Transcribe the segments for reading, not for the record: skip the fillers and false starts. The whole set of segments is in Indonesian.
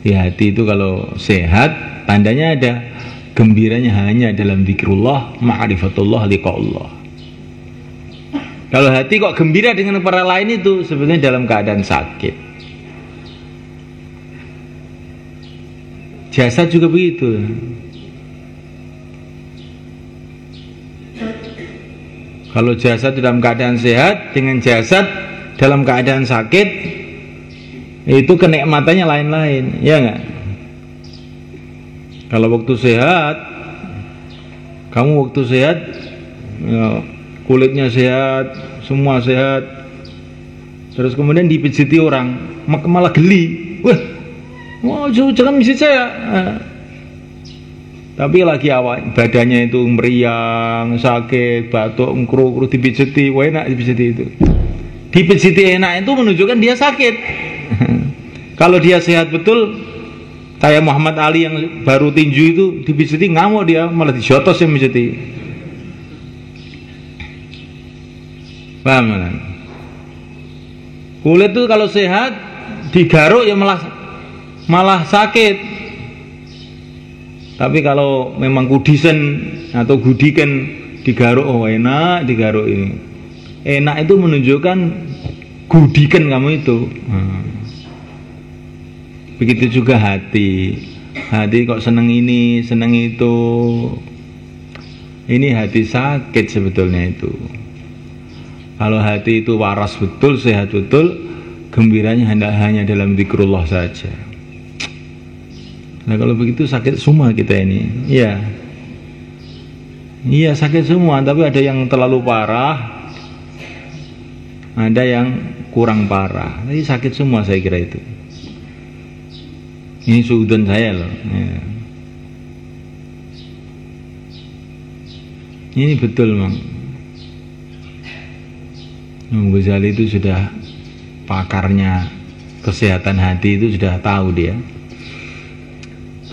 Di hati itu kalau sehat, tandanya ada gembiranya hanya dalam zikrullah, ma'rifatullah, liqa'ullah. Kalau hati kok gembira dengan para lain itu sebetulnya dalam keadaan sakit. Jasad juga begitu. Kalau jasad dalam keadaan sehat dengan jasad dalam keadaan sakit, itu kenikmatannya lain-lain, ya enggak? Kalau waktu sehat, kamu waktu sehat, ya, kulitnya sehat, semua sehat, terus kemudian dipijiti orang, malah geli, wah, jangan pijit saya. Tapi lagi awal badannya itu meriang, sakit, batuk, ngkru-kru, dipijiti, wah enak dipijiti itu. Dipijiti enak itu menunjukkan dia sakit. Kalau dia sehat betul, kayak Muhammad Ali yang baru tinju itu, dipijiti ngamuk dia, malah dijotos yang pijiti. Paham kan? Kulit itu kalau sehat digaruk ya malah sakit. Tapi kalau memang kudisen atau gudikan digaruk, oh enak digaruk ini. Enak itu menunjukkan gudikan kamu itu. Begitu juga hati. Hati kok seneng ini, seneng itu. Ini hati sakit sebetulnya itu. Kalau hati itu waras betul, sehat betul, gembiranya hanya dalam zikrullah saja. Nah kalau begitu sakit semua kita ini. Iya sakit semua, tapi ada yang terlalu parah, ada yang kurang parah. Tapi sakit semua saya kira itu. Ini suudon saya loh ya. Ini betul Mang Imam Ghazali itu sudah pakarnya kesehatan hati, itu sudah tahu dia.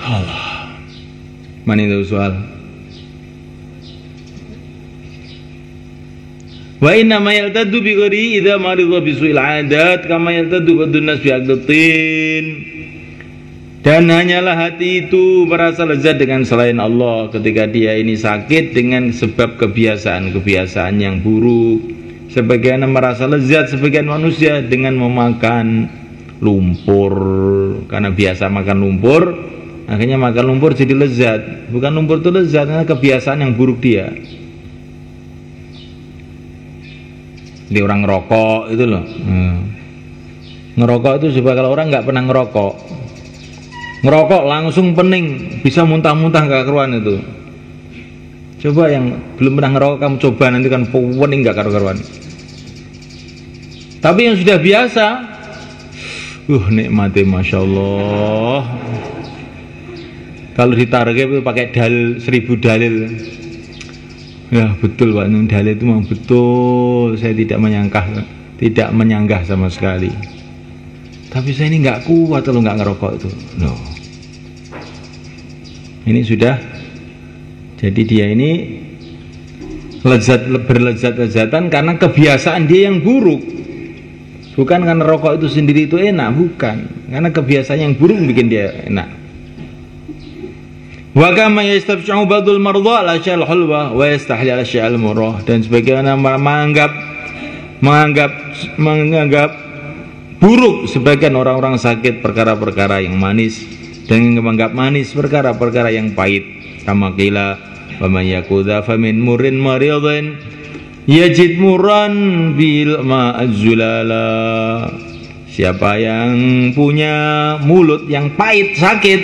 Allah. Mana itu soal? Wa inna ma yaltaddu bi ghairi idza marida bi su'il 'adat kama yaltaddu badun nas bi aqdatin. Dan hanyalah hati itu merasa lezat dengan selain Allah ketika dia ini sakit dengan sebab kebiasaan-kebiasaan yang buruk. Sebagaimana merasa lezat sebagian manusia dengan memakan lumpur, karena biasa makan lumpur, akhirnya makan lumpur jadi lezat. Bukan lumpur itu lezat, karena kebiasaan yang buruk dia. Di orang ngerokok itu loh. Ngerokok itu sebab kalau orang nggak pernah ngerokok langsung pening, bisa muntah-muntah nggak keruan itu. Coba yang belum pernah ngerokok kamu coba, nanti kan pening nggak karu-karuan. Tapi yang sudah biasa, nikmati masya Allah. Kalau ditarget itu pakai dalil 1000 dalil. Ya betul Pak, dalil itu memang betul. Saya tidak menyanggah sama sekali. Tapi saya ini nggak kuat kalau nggak ngerokok itu. No. Ini sudah. Jadi dia ini berlezat-lezatan karena kebiasaan dia yang buruk. Bukan karena rokok itu sendiri itu enak, bukan. Karena kebiasaan yang buruk bikin dia enak. Wa kama yastabshu ba'dul mardha ala syal hulwa wa yastahli ala syal murah, dan sebagaimana menganggap buruk sebagian orang-orang sakit perkara-perkara yang manis, dan menganggap manis perkara-perkara yang pahit. Kama qila wa man yakudha famin murin maridin yajid muran bil ma'azzulala. Siapa yang punya mulut yang pahit sakit,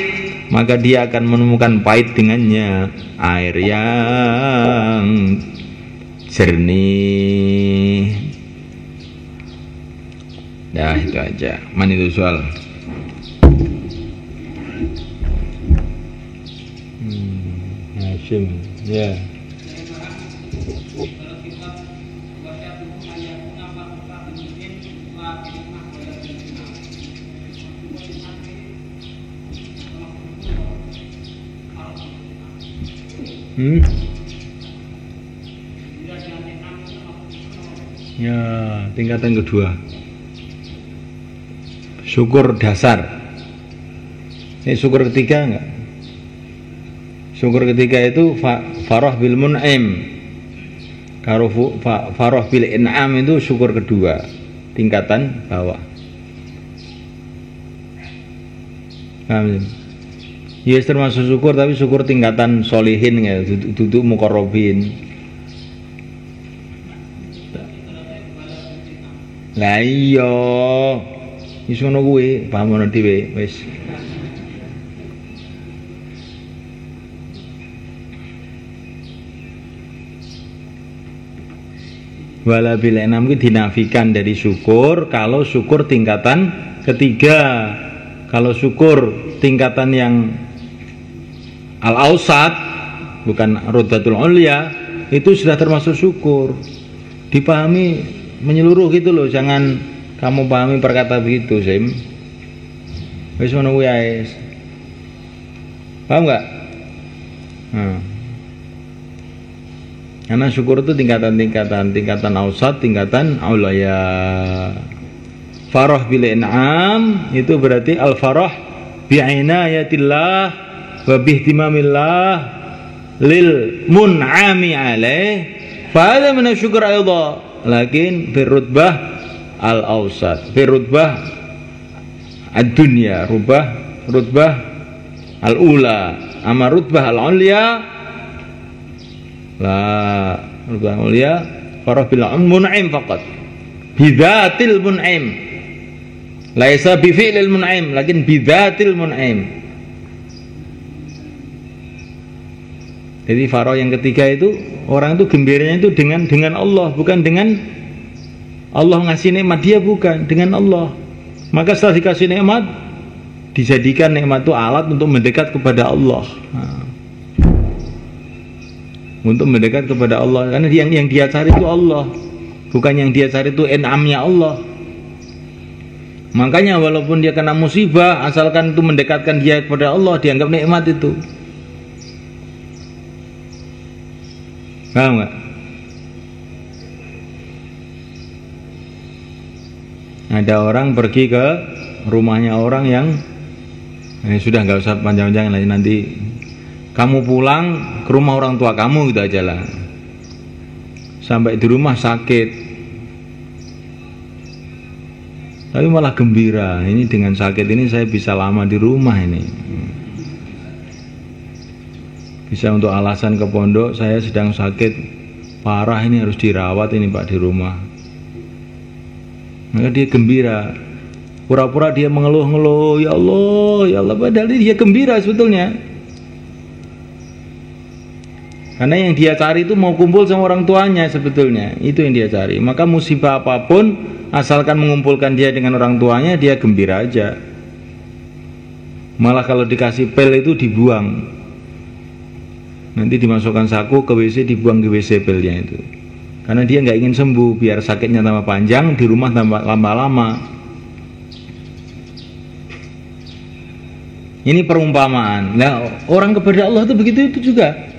maka dia akan menemukan pahit dengannya air yang jernih. Dah itu aja. Mana itu soal? Hashim, ya. Ya, tingkatan kedua. Syukur dasar. Ini syukur ketiga enggak? Syukur ketiga itu farah bil mun'im. Kalau farah bil in'am itu syukur kedua, tingkatan bawah. Paham? Ya termasuk syukur, tapi syukur tingkatan solihin ya, duduk muqarrabin. Lah iya. Wis ngono kuwi, paham ngono dhewe, wis. Wala bil enam itu dinafikan dari syukur kalau syukur tingkatan ketiga. Kalau syukur tingkatan yang al-ausat, bukan rodatul ulya, itu sudah termasuk syukur. Dipahami menyeluruh gitu loh, jangan kamu pahami perkata begitu, Sim. Wis ngono kuwi ae. Paham enggak? Karena syukur itu tingkatan ausat, tingkatan aulaya. Farah bil in'am itu berarti al farah bi inayatillah wa bi ihtimamillah lil mun'ami alaih. Fa hadha min asyukur aidha, lakin fi rutbah al ausat, fi rutbah ad-dunya, rutbah al ula, ama rutbah al ulya la rubah mulia farah bil mun'im faqat bidzatil mun'im laisa bi fi'lil mun'im lakin bidzatil mun'im. Jadi farah yang ketiga itu orang itu gembiranya itu dengan Allah, bukan dengan Allah ngasih nikmat, dia bukan dengan Allah. Maka setelah dikasih nikmat, dijadikan nikmat itu alat untuk mendekat kepada Allah. Untuk mendekat kepada Allah, karena yang dia cari itu Allah, bukan yang dia cari itu enamnya Allah. Makanya walaupun dia kena musibah, asalkan itu mendekatkan dia kepada Allah, dianggap nikmat itu. Paham nggak? Ada orang pergi ke rumahnya orang yang sudah nggak usah panjang-panjang lagi, nanti kamu pulang ke rumah orang tua kamu gitu aja lah. Sampai di rumah sakit, tapi malah gembira. Ini dengan sakit ini saya bisa lama di rumah ini. Bisa untuk alasan ke pondok, saya sedang sakit parah ini harus dirawat ini Pak di rumah. Maka dia gembira. Pura-pura dia mengeluh-ngeluh, ya Allah, padahal dia gembira sebetulnya. Karena yang dia cari itu mau kumpul sama orang tuanya sebetulnya. Itu yang dia cari. Maka musibah apapun, asalkan mengumpulkan dia dengan orang tuanya, dia gembira aja. Malah kalau dikasih pil itu dibuang. Nanti dimasukkan saku ke WC, dibuang ke WC pilnya itu. Karena dia nggak ingin sembuh, biar sakitnya tambah panjang, di rumah tambah lama-lama. Ini perumpamaan. Nah, orang kepada Allah itu begitu itu juga.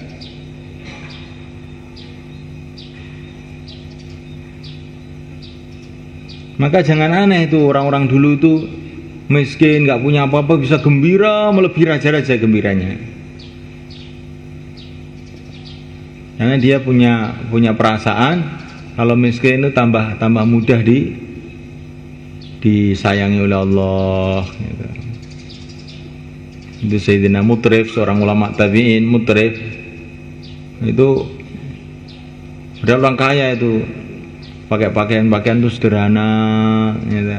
Maka jangan aneh itu orang-orang dulu itu miskin, nggak punya apa-apa, bisa gembira, melebihi raja-raja gembiranya. Karena dia punya perasaan kalau miskin itu tambah mudah disayangi oleh Allah. Gitu. Itu Sayyidina Mutrif, seorang ulama tabi'in. Mutrif itu padahal orang kaya itu, pakai pakaian itu sederhana, gitu.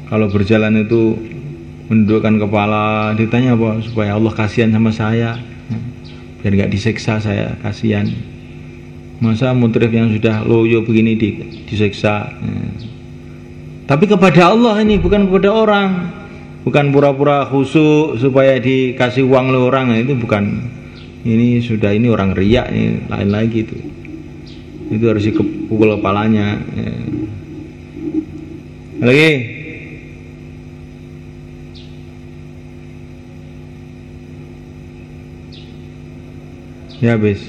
Kalau berjalan itu mendudukkan kepala, ditanya apa supaya Allah kasihan sama saya, biar nggak disiksa saya, kasihan. Masa Mutrif yang sudah loyo begini disiksa. Tapi kepada Allah ini, bukan kepada orang. Bukan pura-pura khusyuk supaya dikasih uang oleh orang, itu bukan. Ini sudah, ini orang riak, ini lain lagi itu. Itu harus dipukul kepalanya. Lagi ya habis.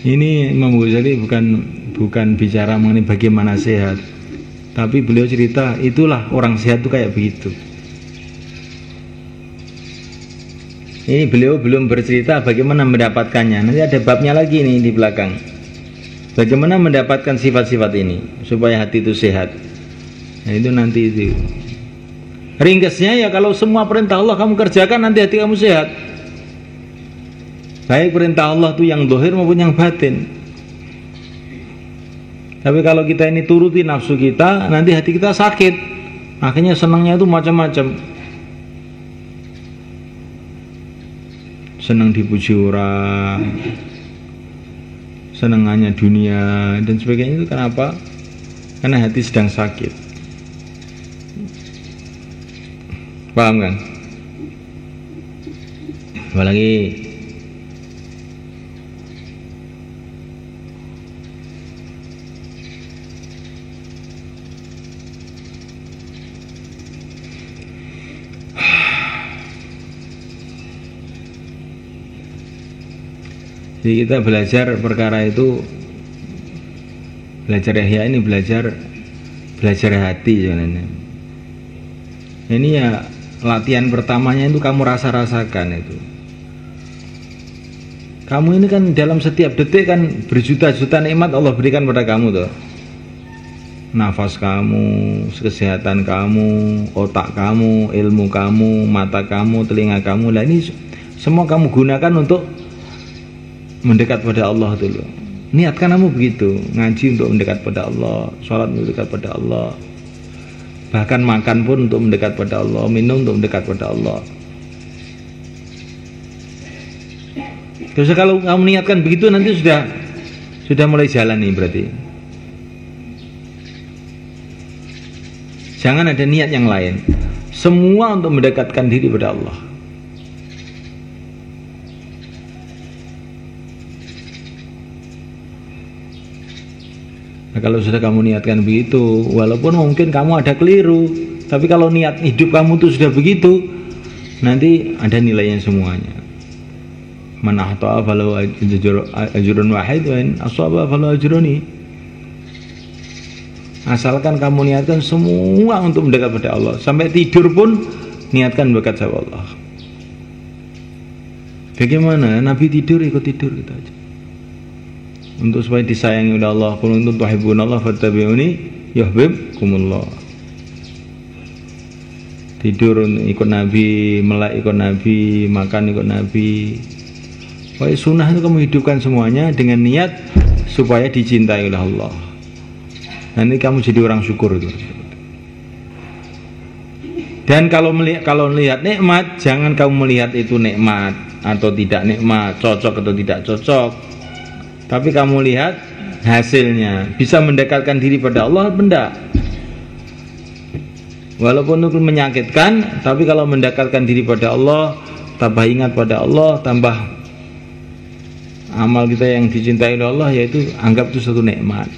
Ini Imam Ghazali bukan bicara mengenai bagaimana sehat, tapi beliau cerita itulah orang sehat itu kayak begitu. Ini beliau belum bercerita bagaimana mendapatkannya. Nanti ada babnya lagi nih di belakang. Bagaimana mendapatkan sifat-sifat ini supaya hati itu sehat. Nah itu nanti itu. Ringkasnya ya kalau semua perintah Allah kamu kerjakan nanti hati kamu sehat. Baik perintah Allah itu yang zahir maupun yang batin. Tapi kalau kita ini turuti nafsu kita, nanti hati kita sakit. Akhirnya senangnya itu macam-macam. Senang dipuji orang, senangannya dunia dan sebagainya. Itu kenapa? Karena hati sedang sakit. Paham kan? Apalagi jadi kita belajar perkara itu, belajar ihya ini belajar hati sebenarnya. Ini ya latihan pertamanya itu kamu rasakan itu. Kamu ini kan dalam setiap detik kan berjuta-juta nikmat Allah berikan pada kamu tuh. Nafas kamu, kesehatan kamu, otak kamu, ilmu kamu, mata kamu, telinga kamu. Lah ini semua kamu gunakan untuk mendekat pada Allah dulu. Niatkan kamu begitu, ngaji untuk mendekat pada Allah, sholat untuk mendekat pada Allah, bahkan makan pun untuk mendekat pada Allah, minum untuk mendekat pada Allah. Terus kalau kamu niatkan begitu nanti sudah mulai jalan nih berarti. Jangan ada niat yang lain. Semua untuk mendekatkan diri pada Allah. Nah, kalau sudah kamu niatkan begitu, walaupun mungkin kamu ada keliru, tapi kalau niat hidup kamu tuh sudah begitu, nanti ada nilainya semuanya. Man ahta'a falahu ajrun wahid wa in asaba falahu ajruni. Asalkan kamu niatkan semua untuk mendekat pada Allah, sampai tidur pun niatkan mendekat sama Allah. Bagaimana? Nabi tidur ikut tidur gitu aja. Untuk supaya disayangi oleh Allah. Qul kuntum tuhibbunallah fattabi'uni yuhibbukumullah. Tidur ikut Nabi, melek ikut Nabi, makan ikut Nabi. Pokoknya sunnah itu kamu hidupkan semuanya dengan niat supaya dicintai oleh Allah. Nanti kamu jadi orang syukur itu. Dan kalau melihat nikmat, jangan kamu melihat itu nikmat atau tidak nikmat, cocok atau tidak cocok. Tapi kamu lihat hasilnya, bisa mendekatkan diri pada Allah benda. Walaupun itu menyakitkan, tapi kalau mendekatkan diri pada Allah, tambah ingat pada Allah, tambah amal kita yang dicintai oleh Allah, yaitu anggap itu satu nikmat.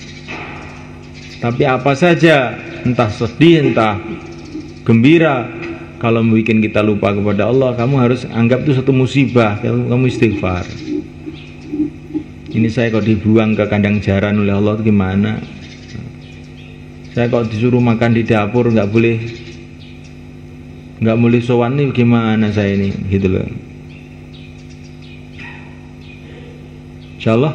Tapi apa saja, entah sedih, entah gembira, kalau membuat kita lupa kepada Allah, kamu harus anggap itu satu musibah, kamu istighfar. Ini saya kok dibuang ke kandang jaran oleh Allah itu gimana? Saya kok disuruh makan di dapur nggak boleh sowan nih gimana saya ini gitu loh. Insyaallah